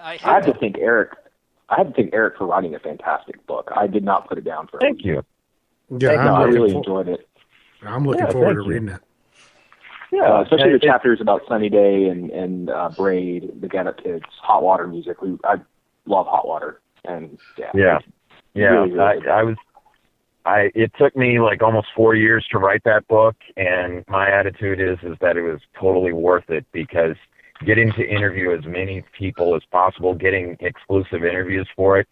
I have to thank Eric. I have to thank Eric for writing a fantastic book. I did not put it down for him. Thank you. Yeah, I really enjoyed it. I'm looking forward to reading it. Yeah, especially the chapters about Sunny Day and Braid, the Get Up Kids, Hot Water music. I love Hot Water, and really it took me like almost 4 years to write that book, and my attitude is that it was totally worth it, because getting to interview as many people as possible, getting exclusive interviews for it,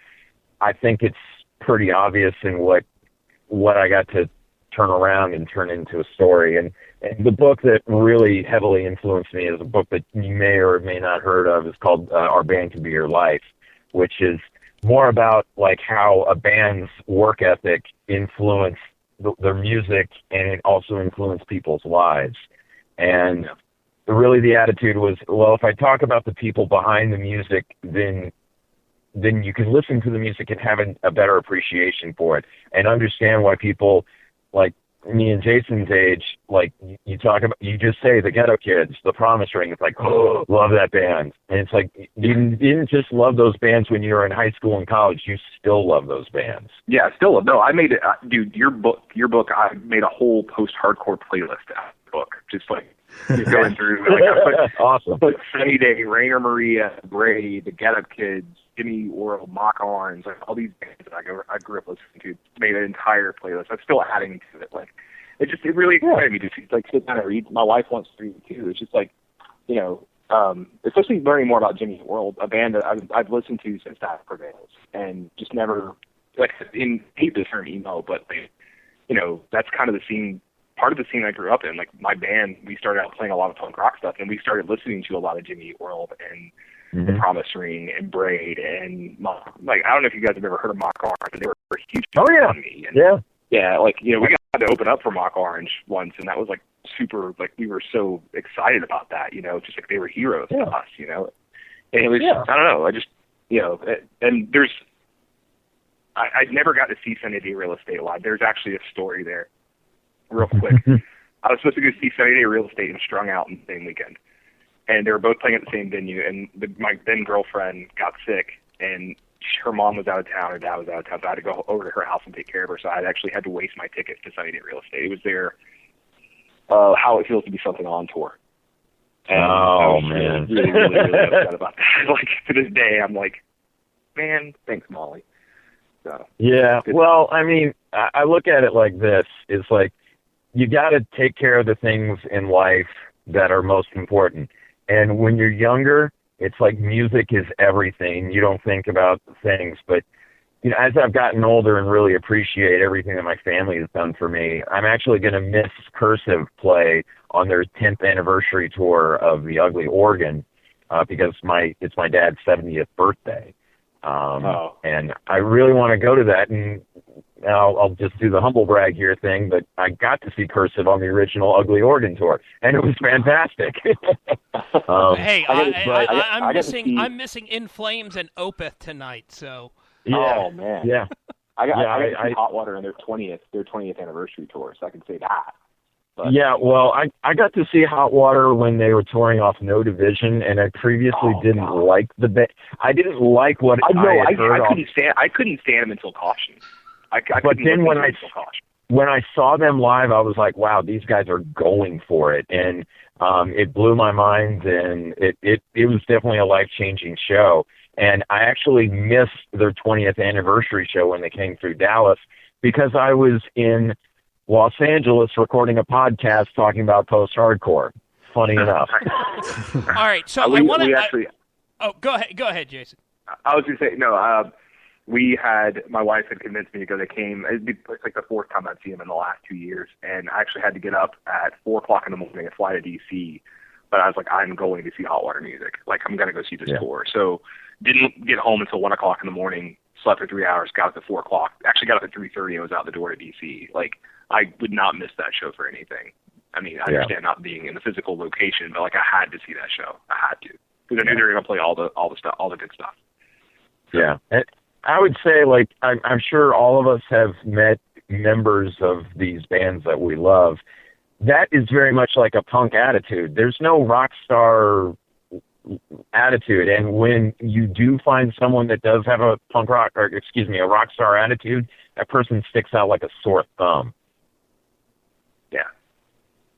I think it's pretty obvious in what I got to turn around and turn into a story. And the book that really heavily influenced me is a book that you may or may not heard of. It's called Our Band Can Be Your Life, which is more about like how a band's work ethic influenced their music, and it also influenced people's lives. And really the attitude was, well, if I talk about the people behind the music, then you can listen to the music and have a better appreciation for it and understand why people like me and Jason's age, like you just say the Ghetto Kids, the Promise Ring. It's like, oh, love that band. And it's like, you didn't just love those bands when you were in high school and college. You still love those bands. Yeah, still. No, I made it, dude, your book, I made a whole post-hardcore playlist out of the book. Just like, going through, like, awesome. I put Sunny Day, Rainer Maria, Braid, the Get Up Kids, Jimmy World, Mock Orange, like all these bands that I grew up listening to, made an entire playlist. I'm still adding to it. Like, it really excited me to see, like, sit down and read. My wife wants to read it too. It's just like, you know, especially learning more about Jimmy World, a band that I've listened to since That Prevails, and just never, like, hate the term emo, but like, you know, that's kind of the scene. Part of the scene I grew up in, like my band, we started out playing a lot of punk rock stuff, and we started listening to a lot of Jimmy World and The Promise Ring and Braid and like, I don't know if you guys have ever heard of Mock Orange, but they were huge on me. And yeah, like, you know, we got to open up for Mock Orange once, and that was like super, like we were so excited about that, you know, just like they were heroes to us, you know. And it was, I don't know, I just, you know, and there's, I never got to see Sunny Day Real Estate live. There's actually a story there. Real quick. I was supposed to go see Sunny Day Real Estate and Strung Out in the same weekend. And they were both playing at the same venue, and my then girlfriend got sick, and her mom was out of town, her dad was out of town, so I had to go over to her house and take care of her, so I actually had to waste my ticket to Sunny Day Real Estate. It was their How It Feels to Be Something on tour. And I was really upset about that. Like, to this day, I'm like, man, thanks, Molly. So, yeah, well, I mean, I look at it like this. It's like, you got to take care of the things in life that are most important. And when you're younger, it's like music is everything. You don't think about things. But, you know, as I've gotten older and really appreciate everything that my family has done for me, I'm actually going to miss Cursive play on their 10th anniversary tour of the Ugly Organ because it's my dad's 70th birthday. And I really want to go to that, and I'll just do the humble brag here thing, but I got to see Cursive on the original Ugly Organ tour, and it was fantastic. Hey, I'm missing In Flames and Opeth tonight, so. Oh man, yeah. I got to see Hot Water on their 20th anniversary tour, so I can say that. But, yeah, well, I got to see Hot Water when they were touring off No Division, and I previously didn't like the band. I didn't like what I heard. I couldn't stand them until Caution. But then when I saw them live, I was like, wow, these guys are going for it, and it blew my mind, and it was definitely a life-changing show. And I actually missed their 20th anniversary show when they came through Dallas because I was in Los Angeles recording a podcast talking about post-hardcore. Funny enough. All right, so I want to... go ahead, Jason. I was going to say, no, my wife had convinced me to go. They came, it's like the fourth time I'd seen them in the last 2 years, and I actually had to get up at 4 o'clock in the morning and fly to D.C., but I was like, I'm going to see Hot Water music. Like, I'm going to go see this tour. So didn't get home until 1 o'clock in the morning, slept for 3 hours, got up at 4 o'clock, actually got up at 3:30 and was out the door to D.C. Like, I would not miss that show for anything. I mean, I understand not being in the physical location, but like I had to see that show. I had to, because I knew they were going to play all the stuff, all the good stuff. So. Yeah, and I would say, like, I'm sure all of us have met members of these bands that we love. That is very much like a punk attitude. There's no rock star attitude. And when you do find someone that does have a rock star attitude, that person sticks out like a sore thumb. Yeah.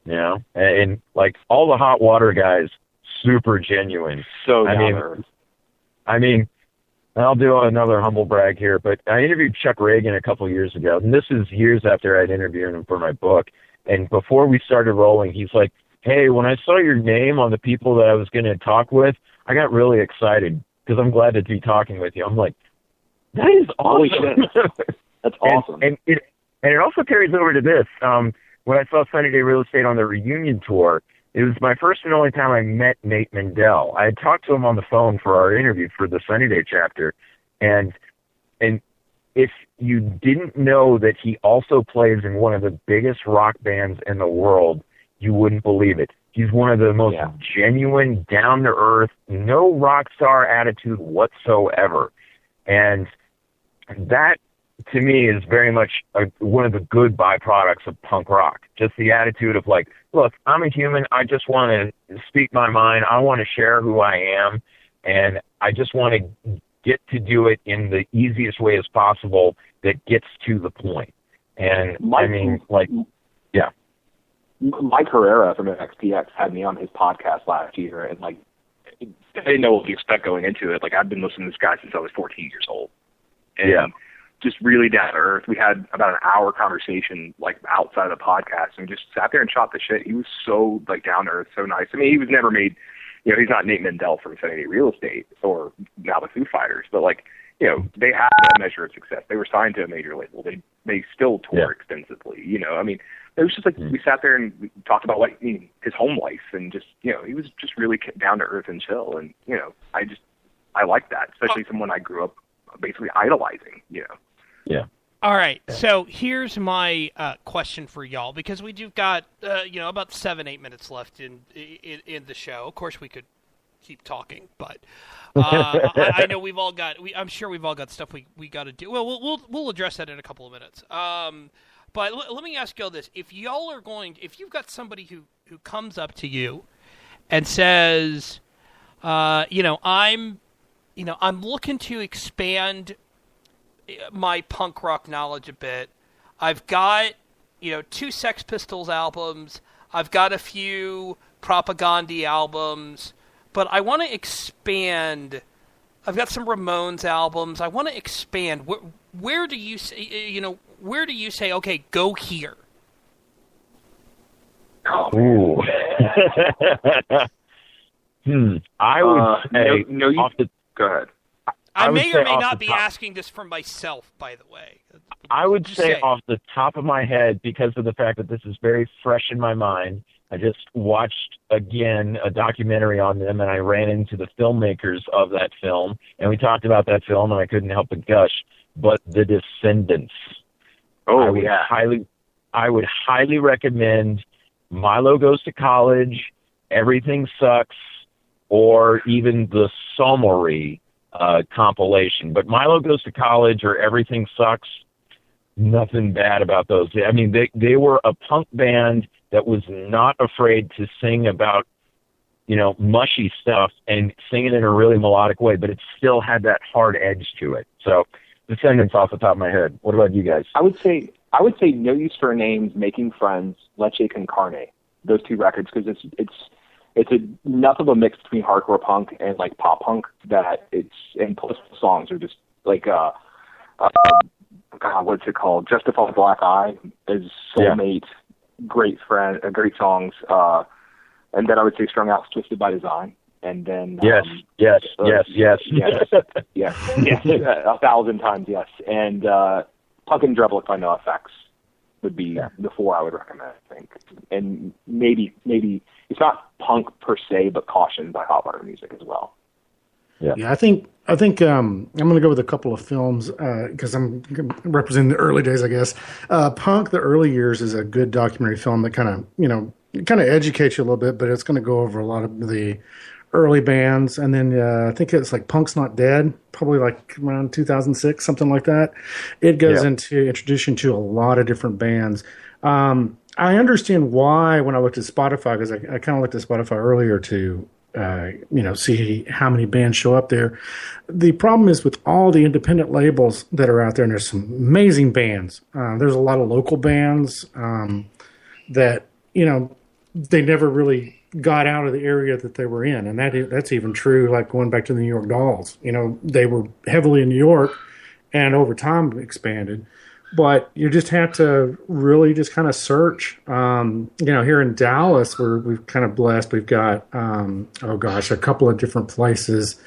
You know, and like all the hot water guys, super genuine. So I mean, I'll do another humble brag here, but I interviewed Chuck Reagan a couple years ago, and this is years after I'd interviewed him for my book. And before we started rolling, he's like, hey, when I saw your name on the people that I was going to talk with, I got really excited because I'm glad to be talking with you. I'm like, that is awesome. That's awesome. And it also carries over to this. When I saw Sunny Day Real Estate on the reunion tour, it was my first and only time I met Nate Mendel. I had talked to him on the phone for our interview for the Sunny Day chapter, and if you didn't know that he also plays in one of the biggest rock bands in the world, you wouldn't believe it. He's one of the most genuine, down-to-earth, no rock star attitude whatsoever. And that, to me, is very much one of the good byproducts of punk rock. Just the attitude of like, look, I'm a human. I just want to speak my mind. I want to share who I am. And I just want to get to do it in the easiest way as possible that gets to the point. And Mike Herrera from XPX had me on his podcast last year, and like, I didn't know what to expect going into it. Like, I've been listening to this guy since I was 14 years old. And just really down to earth. We had about an hour conversation, like, outside of the podcast, and just sat there and shot the shit. He was so, like, down to earth, so nice. I mean, he was never made, you know, he's not Nate Mendel from Sunny Day Real Estate or now the Foo Fighters, but, like, you know, they had that measure of success. They were signed to a major label. They still tour extensively, you know. I mean, it was just like we sat there and we talked about like his home life, and just, you know, he was just really down to earth and chill. And, you know, I like that, especially someone I grew up basically idolizing, you know. Yeah. All right. So here's my question for y'all, because we do got about 7-8 minutes left in the show. Of course, we could keep talking, but I know we've all got. I'm sure we've all got stuff we got to do. Well, we'll address that in a couple of minutes. But let me ask y'all this: if you've got somebody who comes up to you and says, I'm looking to expand my punk rock knowledge a bit. I've got 2 Sex Pistols albums. I've got a few Propaganda albums, but I want to expand. I've got some Ramones albums. I want to expand. Where do you say, where do you say, okay, go here? Ooh. I would say go ahead. I may or may not be asking this for myself, by the way. I would say off the top of my head, because of the fact that this is very fresh in my mind, I just watched, again, a documentary on them, and I ran into the filmmakers of that film, and we talked about that film, and I couldn't help but gush. But The Descendants. I would highly recommend Milo Goes to College, Everything Sucks, or even the Summary compilation. But Milo Goes to College or Everything Sucks, nothing bad about those. I mean, they were a punk band that was not afraid to sing about, mushy stuff and sing it in a really melodic way, but it still had that hard edge to it. So Descendants off the top of my head. What about you guys? I would say No Use for Names, Making Friends, Leche Con Carne. Those 2 records, because it's enough of a mix between hardcore punk and like pop punk that and plus the songs are just like what's it called? Justify Black Eye is Soulmate, great songs. And then I would say Strung Out, Twisted by Design. And then yes, 1,000 times yes. And Punk and Drublic by No Effects would be the 4 I would recommend, I think. And maybe it's not punk per se, but Caution by Hot Water Music as well. Yeah, I think I'm going to go with a couple of films because I'm representing the early days, I guess. Punk, the early years, is a good documentary film that kind of educates you a little bit, but it's going to go over a lot of the early bands. And then I think it's like Punk's Not Dead, probably like around 2006, something like that. It goes into introduction to a lot of different bands. I understand why when I looked at Spotify, because I kind of looked at Spotify earlier to see how many bands show up there. The problem is with all the independent labels that are out there, and there's some amazing bands. There's a lot of local bands that, they never really got out of the area that they were in. And that's even true, like going back to the New York Dolls. They were heavily in New York and over time expanded. But you just have to really just kind of search. Here in Dallas, we've kind of blessed. We've got, a couple of different places.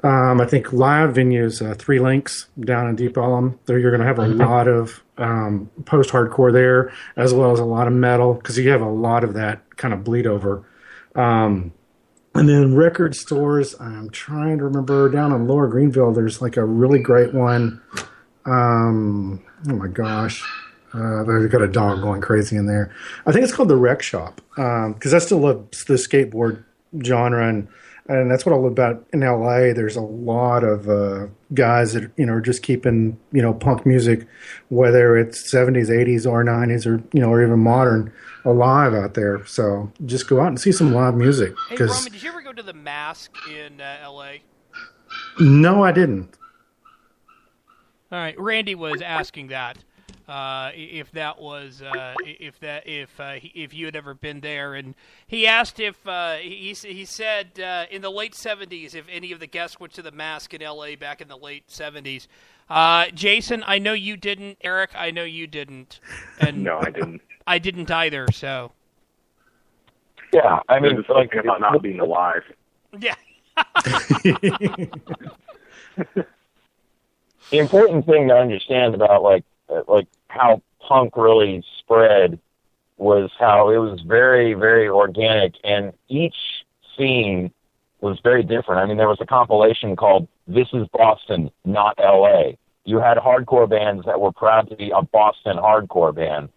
I think live venues, Three Links down in Deep Ellum. There you're going to have a lot of post-hardcore there, as well as a lot of metal, because you have a lot of that kind of bleed over. And then record stores, I'm trying to remember, down in Lower Greenville, there's like a really great one. Oh my gosh. They've got a dog going crazy in there. I think it's called the Rec Shop. Because I still love the skateboard genre, and that's what I love about in LA. There's a lot of guys that, are just keeping, punk music, whether it's 70s, 80s, or 90s, or even modern, alive out there. So just go out and see some live music. Hey, Roman, did you ever go to the Mask in LA? No, I didn't. All right, Randy was asking that if you had ever been there, and he asked if he said in the late 70s if any of the guests went to the Mask in LA back in the late 70s. Jason, I know you didn't. Eric, I know you didn't. And no, I didn't. I didn't either. So yeah, I mean, it's like about not being alive. Yeah. The important thing to understand about like how punk really spread was how it was very, very organic, and each scene was very different. I mean, there was a compilation called "This Is Boston, Not L.A." You had hardcore bands that were proud to be a Boston hardcore band,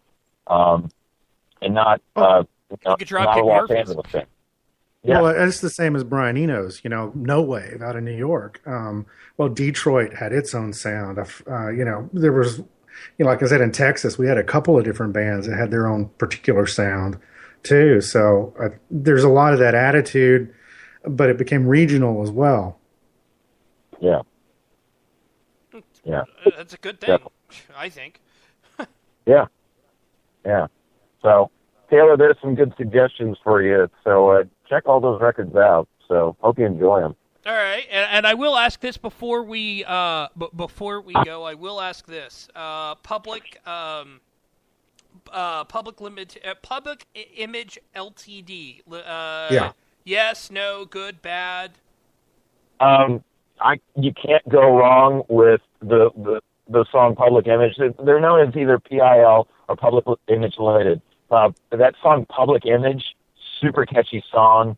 and not not a Los Angeles band. Yeah. Well, it's the same as Brian Eno's, No Wave out of New York. Well, Detroit had its own sound. There was, like I said, in Texas, we had a couple of different bands that had their own particular sound, too. So there's a lot of that attitude, but it became regional as well. Yeah. Yeah. That's a good thing, I think. Yeah. Yeah. So, Taylor, there's some good suggestions for you. So check all those records out. So hope you enjoy them. All right, and I will ask this before we go. I will ask this: Public Image Ltd. Yeah. Yes, no, good, bad. You can't go wrong with the song Public Image. They're known as either PIL or Public Image Limited. That song Public Image, super catchy song.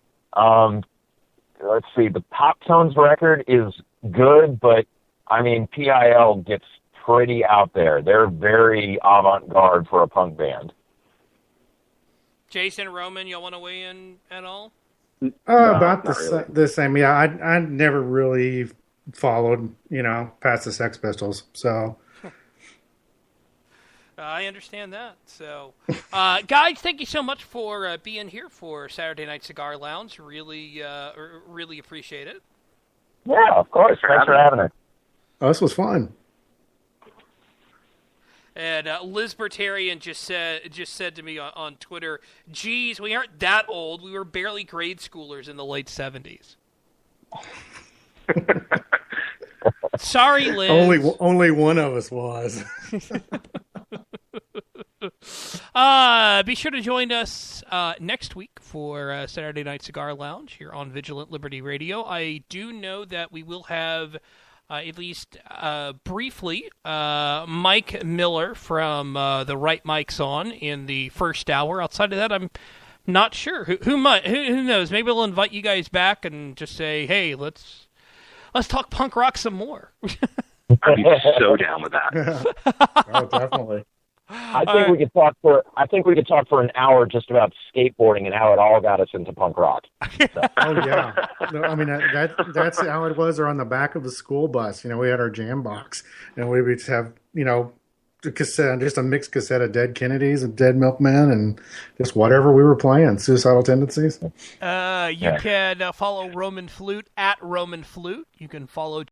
Let's see, the Pop Tones record is good, but I mean, PIL gets pretty out there. They're very avant-garde for a punk band. Jason, Roman, y'all want to weigh in at all? About the same. Yeah, I never really followed, past the Sex Pistols. So I understand that. So, guys, thank you so much for being here for Saturday Night Cigar Lounge. Really appreciate it. Yeah, of course. Thanks for having us. Oh, this was fun. And Liz Bertarian just said to me on Twitter, "Geez, we aren't that old. We were barely grade schoolers in the late 70s." Sorry, Liz. Only one of us was. Be sure to join us next week for Saturday Night Cigar Lounge here on Vigilant Liberty Radio. I do know that we will have, at least briefly, Mike Miller from the Right Mics on in the first hour. Outside of that, I'm not sure. Who knows? Maybe we'll invite you guys back and just say, hey, let's talk punk rock some more. I'd be so down with that. Oh, definitely. I think we could talk for an hour just about skateboarding and how it all got us into punk rock. So. Oh yeah, no, I mean that's how it was. Or on the back of the school bus, we had our jam box, and we would just have cassette, just a mixed cassette of Dead Kennedys and Dead Milkmen and just whatever we were playing. Suicidal Tendencies. You can follow Roman Flute at Roman Flute. You can follow